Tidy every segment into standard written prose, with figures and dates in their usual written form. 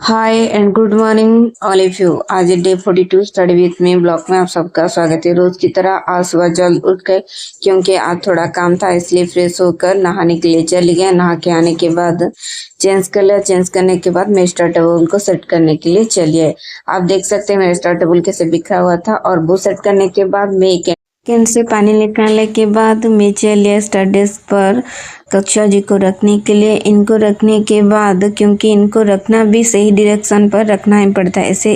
Hi and good morning all of you. आज day 42 study with me blog में आप सबका स्वागत है। रोज की तरह आज सुबह जल्द उठ गए क्योंकि आज थोड़ा काम था, इसलिए फ्रेश होकर नहाने के लिए चली गए। नहा के आने के बाद चेंज कर लिया। चेंज करने के बाद मैं स्टार टेबल को सेट करने के लिए चली आई। आप देख सकते हैं मेरा स्टार टेबल कैसे बिखरा हुआ था। और वो सेट करने के बाद मैं कैन से पानी निकालने के बाद मैं चलिए स्टार डेस्क पर कक्षा जी को रखने के लिए। इनको रखने के बाद क्योंकि इनको रखना भी सही डायरेक्शन पर रखना ही पड़ता है, ऐसे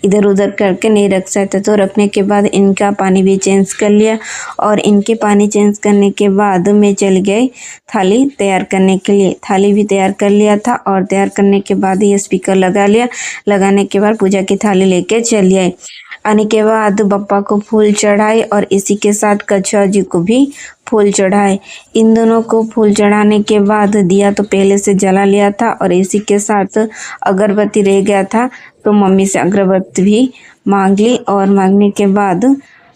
इधर उधर करके नहीं रख सकते। तो रखने के बाद इनका पानी भी चेंज कर लिया और इनके पानी चेंज करने के बाद मैं चल गई थाली तैयार करने के लिए। थाली भी तैयार कर लिया था और तैयार करने के बाद ये स्पीकर लगा लिया। लगाने के बाद पूजा की थाली लेके चली आई। आने के बाद बप्पा को फूल चढ़ाए और इसी के साथ कछुआ जी को भी फूल चढ़ाए। इन दोनों को फूल चढ़ाने के बाद दिया तो पहले से जला लिया था और इसी के साथ अगरबत्ती रह गया था, तो मम्मी से अगरबत्ती भी मांग ली। और मांगने के बाद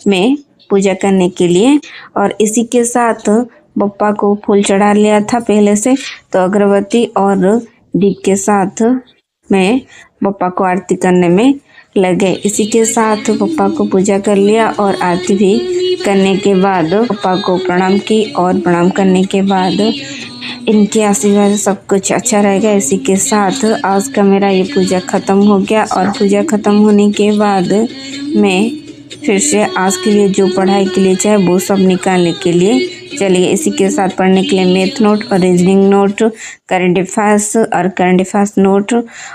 मैं पूजा करने के लिए और इसी के साथ बप्पा को फूल चढ़ा लिया था पहले से, तो अगरबत्ती और दीप के साथ मैं बप्पा को आरती करने में लगे। इसी के साथ पप्पा को पूजा कर लिया और आरती भी करने के बाद पप्पा को प्रणाम की और प्रणाम करने के बाद इनके आशीर्वाद सब कुछ अच्छा रहेगा। इसी के साथ आज का मेरा ये पूजा ख़त्म हो गया। और पूजा ख़त्म होने के बाद मैं फिर से आज के लिए जो पढ़ाई के लिए चाहे वो सब निकालने के लिए चलिए। इसी के साथ पढ़ने के लिए मैथ नोट और रीजनिंग नोट, करंट अफेयर्स और करंट अफेयर्स नोट,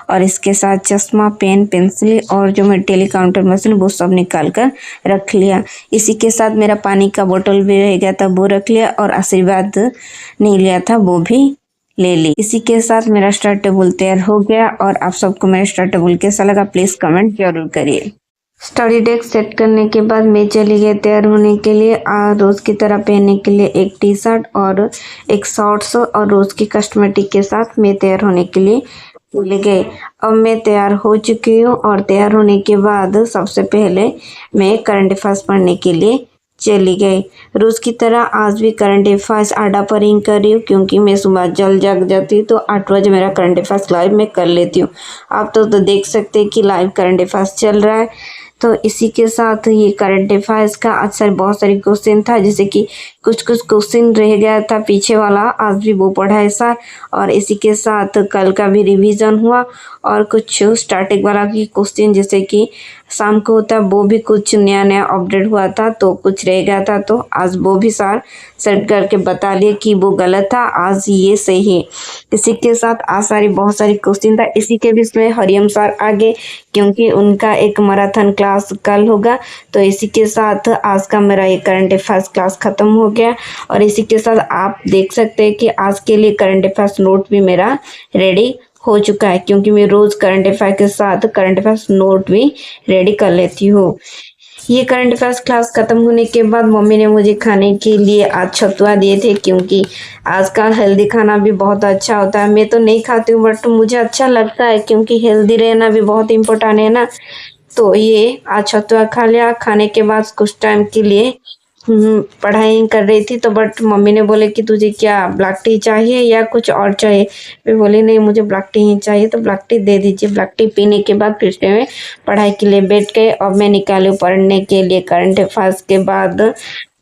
और इसके साथ चश्मा, पेन, पेंसिल और जो मैं टेली काउंटर मशीन वो सब निकाल कर रख लिया। इसी के साथ मेरा पानी का बोतल भी रह गया था, वो रख लिया और आशीर्वाद नहीं लिया था वो भी ले ली। इसी के साथ मेरा स्टार टेबल तैयार हो गया। और आप सबको मेरा स्टार टेबल कैसा लगा प्लीज़ कमेंट जरूर करिए। स्टडी डेस्क सेट करने के बाद मैं चली गई तैयार होने के लिए। रोज़ की तरह पहनने के लिए एक टी शर्ट और एक शॉर्ट्स और रोज़ की कॉस्मेटिक के साथ मैं तैयार होने के लिए चले गए। अब मैं तैयार हो चुकी हूँ और तैयार होने के बाद सबसे पहले मैं करंट अफेयर्स पढ़ने के लिए चली गई। रोज़ की तरह आज भी करंट अफेयर्स आडा पर ही कर रही हूँ क्योंकि मैं सुबह जल्द जाग जाती हूँ, तो 8 बजे मेरा करंट अफेयर्स लाइव में कर लेती हूँ। आप तो देख सकते हैं कि लाइव करंट अफेयर्स चल रहा है। तो इसी के साथ ये करंट अफेयर्स का अक्सर बहुत सारे क्वेश्चन था, जैसे कि कुछ क्वेश्चन रह गया था पीछे वाला, आज भी वो पढ़ा है सर। और इसी के साथ कल का भी रिवीजन हुआ और कुछ स्टार्टिंग वाला की क्वेश्चन जैसे कि शाम को होता है वो भी कुछ नया नया अपडेट हुआ था, तो कुछ रह गया था, तो आज वो भी सर सेट करके बता लिए कि वो गलत था, आज ये सही है। इसी के साथ आज सारी बहुत सारी क्वेश्चन था। इसी के बीच में हरियम सर आगे क्योंकि उनका एक मैराथन क्लास कल होगा। तो इसी के साथ आज का मेरा ये करंट अफेयर्स क्लास ख़त्म हो गया। और इसी के साथ आप देख सकते हैं कि आज के लिए करंट अफेयर्स नोट भी मेरा रेडी हो चुका है क्योंकि मैं रोज़ करंट अफेयर के साथ करंट अफेयर्स नोट भी रेडी कर लेती हूँ। ये करंट अफेयर्स क्लास ख़त्म होने के बाद मम्मी ने मुझे खाने के लिए आज छतुआ दिए थे क्योंकि आजकल हेल्दी खाना भी बहुत अच्छा होता है। मैं तो नहीं खाती हूँ बट मुझे अच्छा लगता है क्योंकि हेल्दी रहना भी बहुत इम्पोर्टेंट है ना। तो ये आज छतुआ खा लिया। खाने के बाद कुछ टाइम के लिए पढ़ाई कर रही थी, तो बट मम्मी ने बोले कि तुझे क्या ब्लैक टी चाहिए या कुछ और चाहिए। मैं बोली नहीं मुझे ब्लैक टी ही चाहिए, तो ब्लैक टी दे दीजिए। ब्लैक टी पीने के बाद फिर से मैं पढ़ाई के लिए बैठ गए और मैं निकाली पढ़ने के लिए करंट अफेयर्स के बाद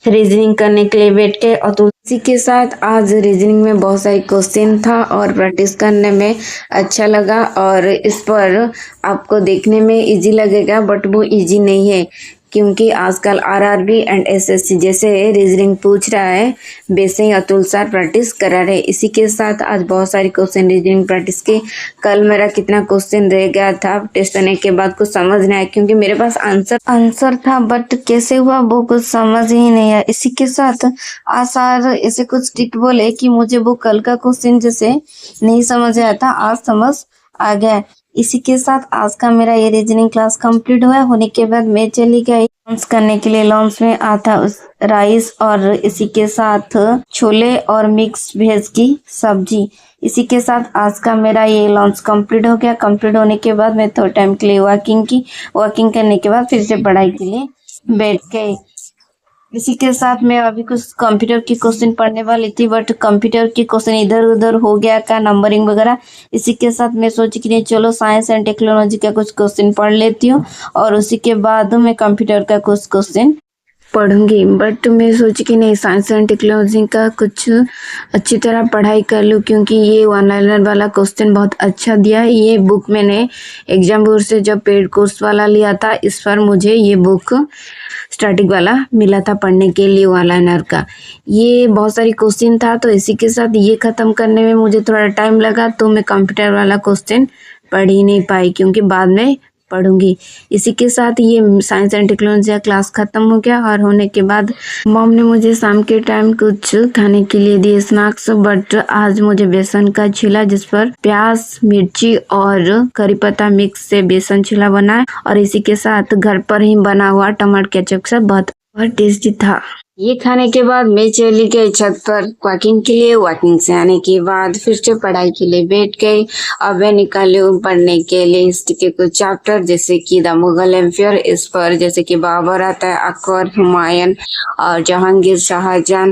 रीजनिंग करने के लिए बैठ गए। और तो इसी के साथ आज रीजनिंग में बहुत सारे क्वेश्चन था और प्रैक्टिस करने में अच्छा लगा। और इस पर आपको देखने में इजी लगेगा बट वो इजी नहीं है क्योंकि आजकल आरआरबी एंड एसएससी जैसे रीजनिंग पूछ रहा है, वैसे ही अतुल सर प्रैक्टिस करा रहे। इसी के साथ आज बहुत सारे क्वेश्चन रीजनिंग प्रैक्टिस के। कल मेरा कितना क्वेश्चन रह गया था टेस्ट देने के बाद कुछ समझ नहीं आया क्योंकि मेरे पास आंसर था बट कैसे हुआ वो कुछ समझ ही नहीं आया। इसी के साथ आज सर ऐसे कुछ ट्रिक बोले कि मुझे वो कल का क्वेश्चन जैसे नहीं समझ आया था, आज समझ आ गया। इसी के साथ आज का मेरा ये रीजनिंग क्लास कंप्लीट हुआ। होने के बाद मैं चली गई लंच करने के लिए। लंच में आता राइस और इसी के साथ छोले और मिक्स वेज की सब्जी। इसी के साथ आज का मेरा ये लंच कंप्लीट हो गया। कंप्लीट होने के बाद मैं थोड़ा टाइम के लिए वॉकिंग की। वॉकिंग करने के बाद फिर से पढ़ाई के लिए बैठ गई। इसी के साथ मैं अभी कुछ कंप्यूटर की क्वेश्चन पढ़ने वाली थी, बट कंप्यूटर की क्वेश्चन इधर उधर हो गया का नंबरिंग वगैरह। इसी के साथ मैं सोची कि नहीं, चलो साइंस एंड टेक्नोलॉजी का कुछ क्वेश्चन पढ़ लेती हूँ और उसी के बाद मैं कंप्यूटर का कुछ क्वेश्चन पढ़ूंगी। बट मैं सोची कि नहीं, साइंस एंड टेक्नोलॉजी का कुछ अच्छी तरह पढ़ाई कर लूँ, क्योंकि ये वन लाइनर वाला क्वेश्चन बहुत अच्छा दिया है। ये बुक मैंने एग्जाम बोर्ड से जब पेड कोर्स वाला लिया था, इस पर मुझे ये बुक स्टार्टिंग वाला मिला था पढ़ने के लिए वन लाइनर का। ये बहुत सारी क्वेश्चन था, तो इसी के साथ ये ख़त्म करने में मुझे थोड़ा टाइम लगा, तो मैं कंप्यूटर वाला क्वेश्चन पढ़ ही नहीं पाई, क्योंकि बाद में पढ़ूंगी। इसी के साथ ये साइंस एंड टेक्नोलॉजी का क्लास खत्म हो गया, और होने के बाद मॉम ने मुझे शाम के टाइम कुछ खाने के लिए दिए स्नैक्स, बट आज मुझे बेसन का छिला जिस पर प्याज, मिर्ची और करी पत्ता मिक्स से बेसन छिला बना है, और इसी के साथ घर पर ही बना हुआ टमाटर केचप से बहुत टेस्टी था। ये खाने के बाद मैं चली गई छत पर वॉकिंग के लिए। वॉकिंग से आने के बाद फिर से पढ़ाई के लिए बैठ गई। अब मैं निकाली हूँ पढ़ने के लिए हिस्ट्री के कुछ चैप्टर, जैसे कि द मुगल एम्पायर। इस पर जैसे कि बाबर आता है, अकबर, हुमायूं और जहांगीर, शाहजहां,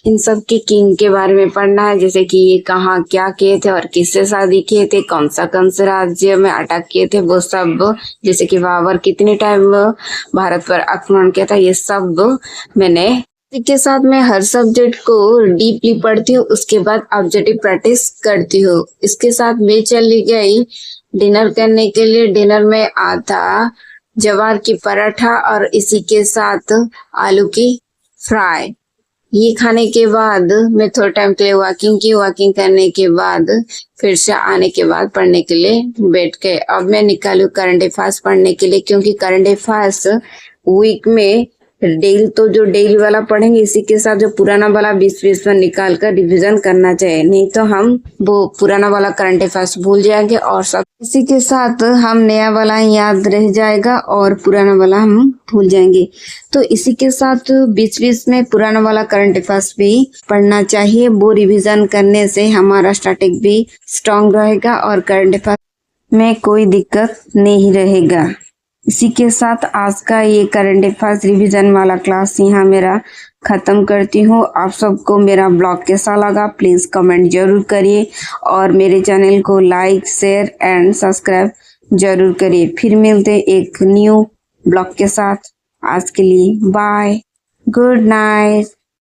इन सब के किंग के बारे में पढ़ना है। जैसे कि ये कहाँ क्या किए थे और किससे शादी किए थे, कौन से राज्य में अटैक किए थे, वो सब। जैसे कि बाबर कितने टाइम भारत पर आक्रमण किया था, ये सब मैंने के साथ मैं हर सब्जेक्ट को डीपली पढ़ती हूँ, उसके बाद ऑब्जेक्टिव प्रैक्टिस करती हूँ। इसके साथ मैं चली गई डिनर करने के लिए। डिनर में आता जवार की पराठा और इसी के साथ आलू की फ्राई। ये खाने के बाद मैं थोड़ा टाइम के लिए वॉकिंग की। वॉकिंग करने के बाद फिर से आने के बाद पढ़ने के लिए बैठ गए। अब मैं निकालू करंट अफेयर्स पढ़ने के लिए, क्योंकि करंट अफेयर्स वीक में डेली, तो जो डेली वाला पढ़ेंगे, इसी के साथ जो पुराना वाला 20-20 में निकाल कर रिविजन करना चाहिए, नहीं तो हम वो पुराना वाला करंट अफेयर्स भूल जाएंगे और सब। इसी के साथ हम नया वाला याद रह जाएगा और पुराना वाला हम भूल जाएंगे। तो इसी के साथ 20-20 में पुराना वाला करंट अफेयर्स भी पढ़ना चाहिए। वो रिविजन करने से हमारा स्टैटिक भी स्ट्रांग रहेगा और करंट अफेयर्स में कोई दिक्कत नहीं रहेगा। इसी के साथ आज का ये करंट अफेयर्स रिवीजन वाला क्लास यहाँ मेरा खत्म करती हूँ। आप सबको मेरा ब्लॉग कैसा लगा प्लीज़ कमेंट जरूर करिए, और मेरे चैनल को लाइक, शेयर एंड सब्सक्राइब जरूर करिए। फिर मिलते एक न्यू ब्लॉग के साथ। आज के लिए बाय, गुड नाइट।